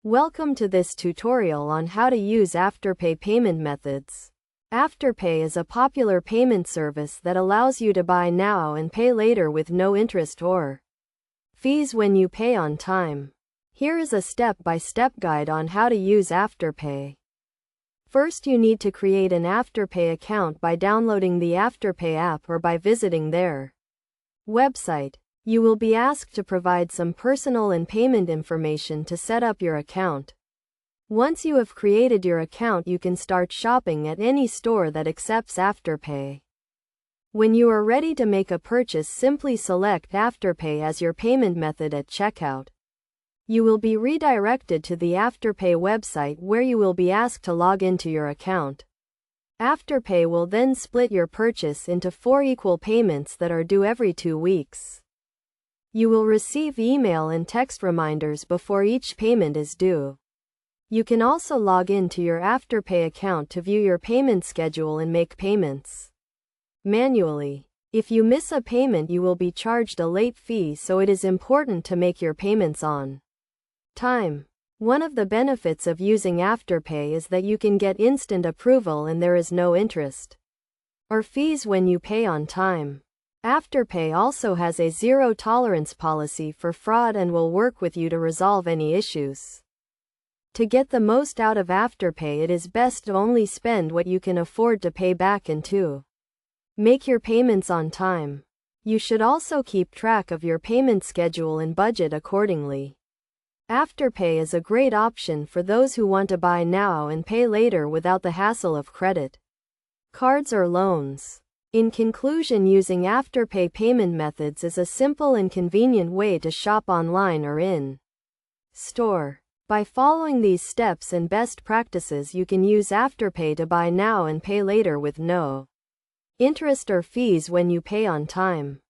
Welcome to this tutorial on how to use Afterpay payment methods. Afterpay is a popular payment service that allows you to buy now and pay later with no interest or fees when you pay on time. Here is a step-by-step guide on how to use Afterpay. First, you need to create an Afterpay account by downloading the Afterpay app or by visiting their website. You will be asked to provide some personal and payment information to set up your account. Once you have created your account, you can start shopping at any store that accepts Afterpay. When you are ready to make a purchase, simply select Afterpay as your payment method at checkout. You will be redirected to the Afterpay website where you will be asked to log into your account. Afterpay will then split your purchase into 4 equal payments that are due every 2 weeks. You will receive email and text reminders before each payment is due. You can also log in to your Afterpay account to view your payment schedule and make payments manually. If you miss a payment, you will be charged a late fee, so it is important to make your payments on time. One of the benefits of using Afterpay is that you can get instant approval and there is no interest or fees when you pay on time. Afterpay also has a zero-tolerance policy for fraud and will work with you to resolve any issues. To get the most out of Afterpay, it is best to only spend what you can afford to pay back and to make your payments on time. You should also keep track of your payment schedule and budget accordingly. Afterpay is a great option for those who want to buy now and pay later without the hassle of credit cards or loans. In conclusion, using Afterpay payment methods is a simple and convenient way to shop online or in store. By following these steps and best practices, you can use Afterpay to buy now and pay later with no interest or fees when you pay on time.